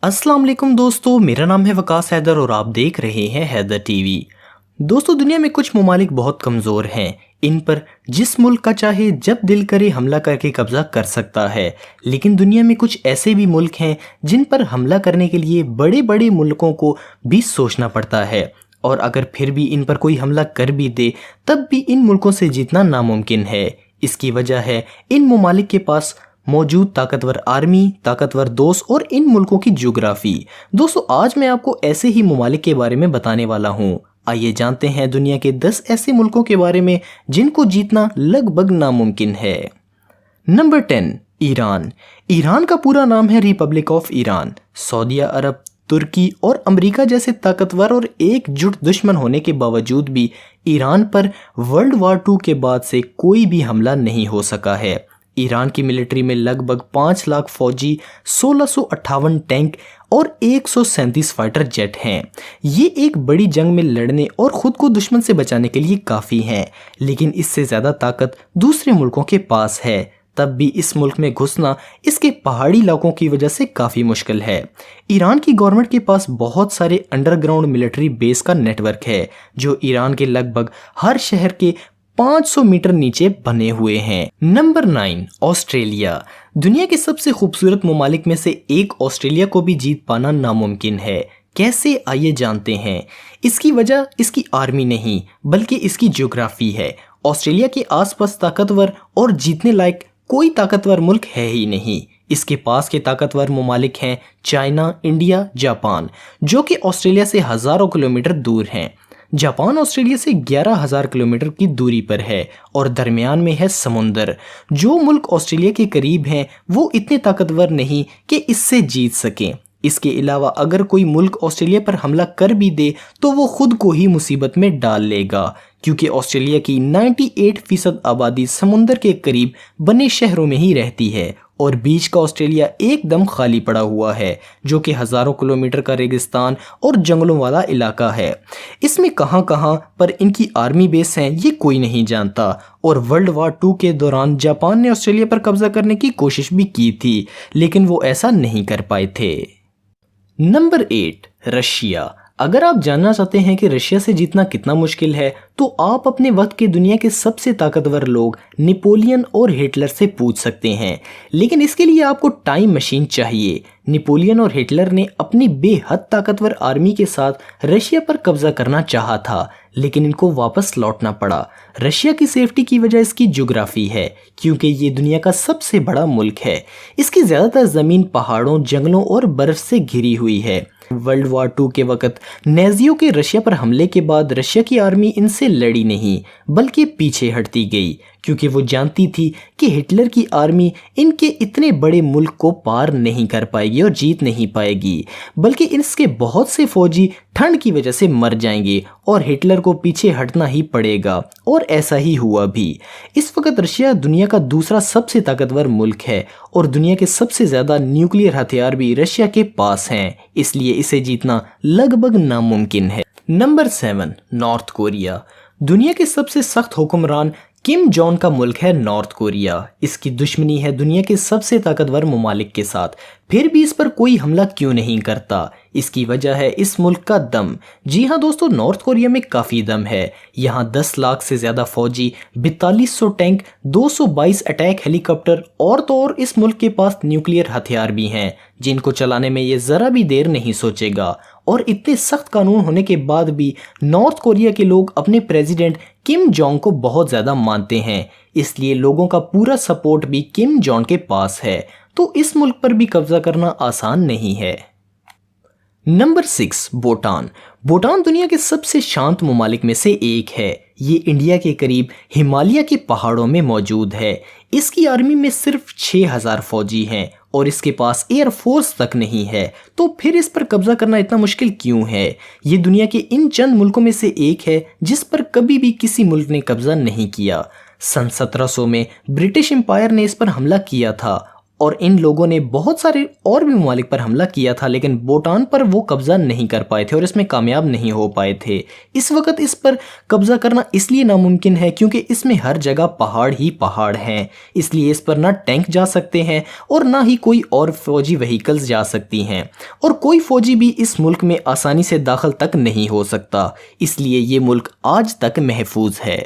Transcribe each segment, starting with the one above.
अस्सलाम वालेकुम दोस्तों, मेरा नाम है वकास हैदर और आप देख रहे हैं हैदर टीवी। दोस्तों, दुनिया में कुछ ममालिक बहुत कमज़ोर हैं। इन पर जिस मुल्क का चाहे जब दिल करे हमला करके कब्ज़ा कर सकता है। लेकिन दुनिया में कुछ ऐसे भी मुल्क हैं जिन पर हमला करने के लिए बड़े बड़े मुल्कों को भी सोचना पड़ता है, और अगर फिर भी इन पर कोई हमला कर भी दे तब भी इन मुल्कों से जीतना नामुमकिन है। इसकी वजह है इन ममालिक के पास मौजूद ताकतवर आर्मी, ताकतवर दोस्त और इन मुल्कों की ज्योग्राफी। दोस्तों, आज मैं आपको ऐसे ही ममालिक के बारे में बताने वाला हूँ। आइए जानते हैं दुनिया के 10 ऐसे मुल्कों के बारे में जिनको जीतना लगभग नामुमकिन है। Number 10, Iran. ईरान का पूरा नाम है रिपब्लिक ऑफ ईरान। सऊदी अरब, तुर्की और अमेरिका जैसे ताकतवर और एकजुट दुश्मन होने के बावजूद भी ईरान पर वर्ल्ड वार 2 के बाद से कोई भी हमला नहीं हो सका है। ईरान की मिलिट्री में लगभग 5 लाख फौजी, 1658 टैंक और 137 फाइटर जेट हैं। ये एक बड़ी जंग में लड़ने और ख़ुद को दुश्मन से बचाने के लिए काफ़ी हैं, लेकिन इससे ज़्यादा ताकत दूसरे मुल्कों के पास है। तब भी इस मुल्क में घुसना इसके पहाड़ी इलाकों की वजह से काफ़ी मुश्किल है। ईरान की गवर्नमेंट के पास बहुत सारे अंडरग्राउंड मिलिट्री बेस का नेटवर्क है, जो ईरान के लगभग हर शहर के 500 मीटर नीचे बने हुए हैं। Number 9, Australia. दुनिया के सबसे खूबसूरत ममालिक में से एक ऑस्ट्रेलिया को भी जीत पाना नामुमकिन है। कैसे, आइए जानते हैं। इसकी वजह इसकी आर्मी नहीं बल्कि इसकी ज्योग्राफी है। ऑस्ट्रेलिया के आसपास ताकतवर और जीतने लायक कोई ताकतवर मुल्क है ही नहीं। इसके पास के ताकतवर ममालिक हैं चाइना, इंडिया, जापान, जो कि ऑस्ट्रेलिया से हज़ारों किलोमीटर दूर हैं। जापान ऑस्ट्रेलिया से 11,000 किलोमीटर की दूरी पर है और दरमियान में है समुंदर। जो मुल्क ऑस्ट्रेलिया के करीब हैं वो इतने ताकतवर नहीं कि इससे जीत सकें। इसके अलावा अगर कोई मुल्क ऑस्ट्रेलिया पर हमला कर भी दे तो वो खुद को ही मुसीबत में डाल लेगा, क्योंकि ऑस्ट्रेलिया की 98% आबादी समुंदर के करीब बने शहरों में ही रहती है और बीच का ऑस्ट्रेलिया एकदम खाली पड़ा हुआ है, जो कि हज़ारों किलोमीटर का रेगिस्तान और जंगलों वाला इलाका है। इसमें कहां कहां पर इनकी आर्मी बेस हैं ये कोई नहीं जानता, और वर्ल्ड वार 2 के दौरान जापान ने ऑस्ट्रेलिया पर कब्जा करने की कोशिश भी की थी, लेकिन वो ऐसा नहीं कर पाए थे। Number 8, Russia. अगर आप जानना चाहते हैं कि रशिया से जीतना कितना मुश्किल है तो आप अपने वक्त के दुनिया के सबसे ताकतवर लोग नेपोलियन और हिटलर से पूछ सकते हैं, लेकिन इसके लिए आपको टाइम मशीन चाहिए। नेपोलियन और हिटलर ने अपनी बेहद ताकतवर आर्मी के साथ रशिया पर कब्जा करना चाहा था, लेकिन इनको वापस लौटना पड़ा। रशिया की सेफ्टी की वजह इसकी ज्योग्राफी है, क्योंकि ये दुनिया का सबसे बड़ा मुल्क है। इसकी ज़्यादातर ज़मीन पहाड़ों, जंगलों और बर्फ से घिरी हुई है। वर्ल्ड वार 2 के वक्त नाज़ियों के रशिया पर हमले के बाद रशिया की आर्मी इनसे लड़ी नहीं बल्कि पीछे हटती गई, क्योंकि वो जानती थी कि हिटलर की आर्मी इनके इतने बड़े मुल्क को पार नहीं कर पाएगी और जीत नहीं पाएगी, बल्कि इसके बहुत से फौजी ठंड की वजह से मर जाएंगे और हिटलर को पीछे हटना ही पड़ेगा, और ऐसा ही हुआ भी। इस वक्त रशिया दुनिया का दूसरा सबसे ताकतवर मुल्क है और दुनिया के सबसे ज़्यादा न्यूक्लियर हथियार भी रशिया के पास हैं, इसलिए इसे जीतना लगभग नामुमकिन है। Number 7, north Korea. दुनिया के सबसे सख्त हुक्मरान किम जोंग का मुल्क है नॉर्थ कोरिया। इसकी दुश्मनी है दुनिया के सबसे ताकतवर ममालिक के साथ, फिर भी इस पर कोई हमला क्यों नहीं करता। इसकी वजह है इस मुल्क का दम। जी हाँ दोस्तों, नॉर्थ कोरिया में काफ़ी दम है। यहाँ 10 लाख से ज़्यादा फौजी, 4200 टैंक, 222 अटैक हेलीकॉप्टर और तो और इस मुल्क के पास न्यूक्लियर हथियार भी हैं, जिनको चलाने में ये ज़रा भी देर नहीं सोचेगा। और इतने सख्त कानून होने के बाद भी नॉर्थ कोरिया के लोग अपने प्रेसिडेंट किम जोंग को बहुत ज़्यादा मानते हैं, इसलिए लोगों का पूरा सपोर्ट भी किम जोंग के पास है। तो इस मुल्क पर भी कब्जा करना आसान नहीं है। नंबर 6, भूटान। भूटान दुनिया के सबसे शांत ममालिक में से एक है। ये इंडिया के करीब हिमालय के पहाड़ों में मौजूद है। इसकी आर्मी में सिर्फ 6,000 फौजी हैं और इसके पास एयर फोर्स तक नहीं है, तो फिर इस पर कब्जा करना इतना मुश्किल क्यों है। ये दुनिया के इन चंद मुल्कों में से एक है जिस पर कभी भी किसी मुल्क ने कब्जा नहीं किया। सन 1700 में ब्रिटिश एम्पायर ने इस पर हमला किया था اور ان لوگوں نے بہت سارے اور بھی ممالک پر حملہ کیا تھا، لیکن بھوٹان پر وہ قبضہ نہیں کر پائے تھے اور اس میں کامیاب نہیں ہو پائے تھے۔ اس وقت اس پر قبضہ کرنا اس لیے ناممکن ہے کیونکہ اس میں ہر جگہ پہاڑ ہی پہاڑ ہیں، اس لیے اس پر نہ ٹینک جا سکتے ہیں اور نہ ہی کوئی اور فوجی وہیکلز جا سکتی ہیں، اور کوئی فوجی بھی اس ملک میں آسانی سے داخل تک نہیں ہو سکتا، اس لیے یہ ملک آج تک محفوظ ہے۔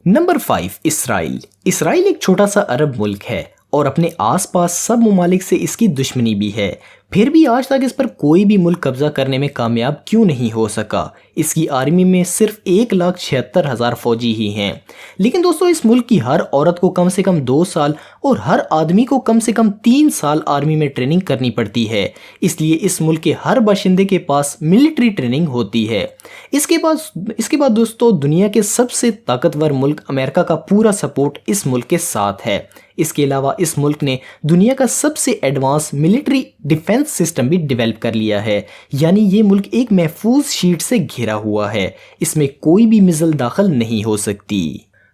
نمبر 5، اسرائیل۔ اسرائیل ایک چھوٹا سا عرب ملک ہے اور اپنے آس پاس سب ممالک سے اس کی دشمنی بھی ہے، پھر بھی آج تک اس پر کوئی بھی ملک قبضہ کرنے میں کامیاب کیوں نہیں ہو سکا؟ اس کی آرمی میں صرف 1,76,000 فوجی ہی ہیں، لیکن دوستو اس ملک کی ہر عورت کو کم سے کم 2 سال اور ہر آدمی کو کم سے کم 3 سال آرمی میں ٹریننگ کرنی پڑتی ہے، اس لیے اس ملک کے ہر باشندے کے پاس ملٹری ٹریننگ ہوتی ہے۔ اس کے بعد دوستو دنیا کے سب سے طاقتور ملک امریکہ کا پورا سپورٹ اس ملک کے ساتھ ہے۔ اس کے علاوہ اس ملک نے دنیا کا سب سے ایڈوانس ملٹری ڈیفنس سسٹم بھی ڈیولپ کر لیا ہے، یعنی یہ ملک ایک محفوظ شیٹ سے گھرا ہوا ہے، اس میں کوئی بھی میزائل داخل نہیں ہو سکتی۔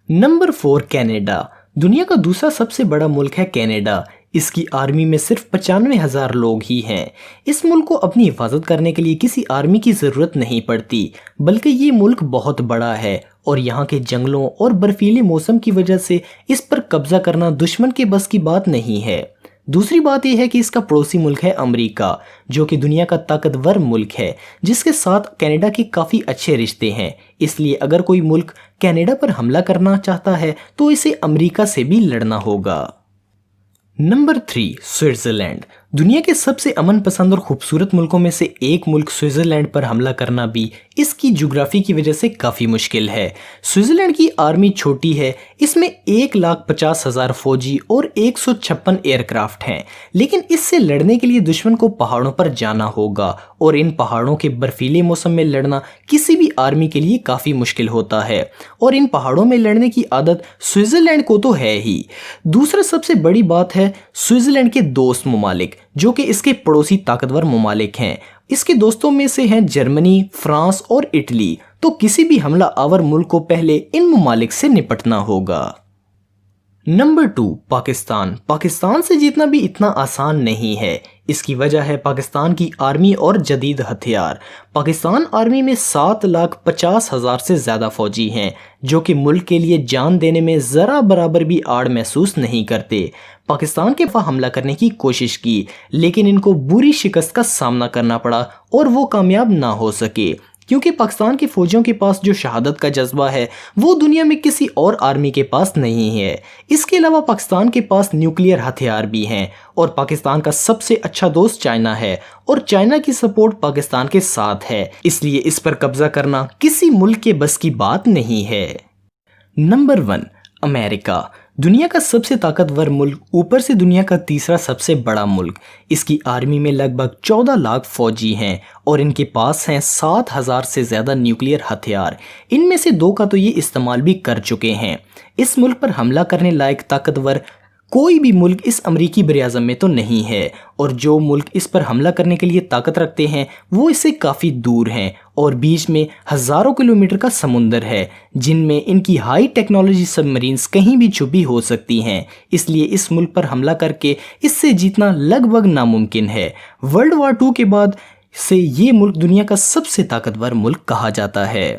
Number 4، Canada. دنیا کا دوسرا سب سے بڑا ملک ہے کینیڈا، اس کی آرمی میں صرف 95,000 لوگ ہی ہیں۔ اس ملک کو اپنی حفاظت کرنے کے لیے کسی آرمی کی ضرورت نہیں پڑتی، بلکہ یہ ملک بہت بڑا ہے اور یہاں کے جنگلوں اور برفیلے موسم کی وجہ سے اس پر قبضہ کرنا دشمن کے بس کی بات نہیں ہے۔ دوسری بات یہ ہے کہ اس کا پڑوسی ملک ہے امریکہ، جو کہ دنیا کا طاقتور ملک ہے، جس کے ساتھ کینیڈا کے کافی اچھے رشتے ہیں، اس لیے اگر کوئی ملک کینیڈا پر حملہ کرنا چاہتا ہے تو اسے امریکہ سے بھی لڑنا ہوگا۔ Number 3، Switzerland. دنیا کے سب سے امن پسند اور خوبصورت ملکوں میں سے ایک ملک سوئٹزرلینڈ پر حملہ کرنا بھی اس کی جغرافی کی وجہ سے کافی مشکل ہے۔ سوئٹزرلینڈ کی آرمی چھوٹی ہے، اس میں 1,50,000 فوجی اور 156 ایئر کرافٹ ہیں، لیکن اس سے لڑنے کے لیے دشمن کو پہاڑوں پر جانا ہوگا اور ان پہاڑوں کے برفیلے موسم میں لڑنا کسی بھی آرمی کے لیے کافی مشکل ہوتا ہے، اور ان پہاڑوں میں لڑنے کی عادت سوئٹزرلینڈ کو تو ہے ہی۔ دوسرا سب سے بڑی بات ہے سوئٹزرلینڈ کے دوست ممالک، جو کہ اس کے پڑوسی طاقتور ممالک ہیں۔ اس کے دوستوں میں سے ہیں جرمنی، فرانس اور اٹلی، تو کسی بھی حملہ آور ملک کو پہلے ان ممالک سے نپٹنا ہوگا۔ نمبر 2، پاکستان۔ پاکستان سے جیتنا بھی اتنا آسان نہیں ہے، اس کی وجہ ہے پاکستان کی آرمی اور جدید ہتھیار۔ پاکستان آرمی میں 7,50,000 سے زیادہ فوجی ہیں، جو کہ ملک کے لیے جان دینے میں ذرا برابر بھی آڑ محسوس نہیں کرتے۔ پاکستان کے حملہ کرنے کی کوشش کی، لیکن ان کو بری شکست کا سامنا کرنا پڑا اور وہ کامیاب نہ ہو سکے، کیونکہ پاکستان کے فوجیوں کے پاس جو شہادت کا جذبہ ہے وہ دنیا میں کسی اور آرمی کے پاس نہیں ہے۔ اس کے علاوہ پاکستان کے پاس نیوکلیئر ہتھیار بھی ہیں، اور پاکستان کا سب سے اچھا دوست چائنا ہے، اور چائنا کی سپورٹ پاکستان کے ساتھ ہے، اس لیے اس پر قبضہ کرنا کسی ملک کے بس کی بات نہیں ہے۔ نمبر 1، امریکہ۔ دنیا کا سب سے طاقتور ملک، اوپر سے دنیا کا تیسرا سب سے بڑا ملک۔ اس کی آرمی میں لگ بھگ 14 لاکھ فوجی ہیں اور ان کے پاس ہیں 7,000 سے زیادہ نیوکلیئر ہتھیار، ان میں سے 2 کا تو یہ استعمال بھی کر چکے ہیں۔ اس ملک پر حملہ کرنے لائق طاقتور کوئی بھی ملک اس امریکی براعظم میں تو نہیں ہے، اور جو ملک اس پر حملہ کرنے کے لیے طاقت رکھتے ہیں وہ اس سے کافی دور ہیں، اور بیچ میں ہزاروں کلومیٹر کا سمندر ہے، جن میں ان کی ہائی ٹیکنالوجی سب مرینز کہیں بھی چھپی ہو سکتی ہیں، اس لیے اس ملک پر حملہ کر کے اس سے جیتنا لگ بھگ ناممکن ہے۔ ورلڈ وار 2 کے بعد سے یہ ملک دنیا کا سب سے طاقتور ملک کہا جاتا ہے۔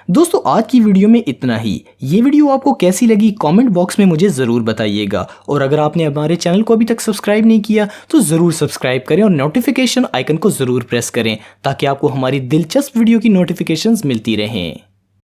دوستو آج کی ویڈیو میں اتنا ہی۔ یہ ویڈیو آپ کو کیسی لگی کامنٹ باکس میں مجھے ضرور بتائیے گا، اور اگر آپ نے ہمارے چینل کو ابھی تک سبسکرائب نہیں کیا تو ضرور سبسکرائب کریں اور نوٹیفیکیشن آئیکن کو ضرور پریس کریں تاکہ آپ کو ہماری دلچسپ ویڈیو کی نوٹیفیکیشنز ملتی رہیں۔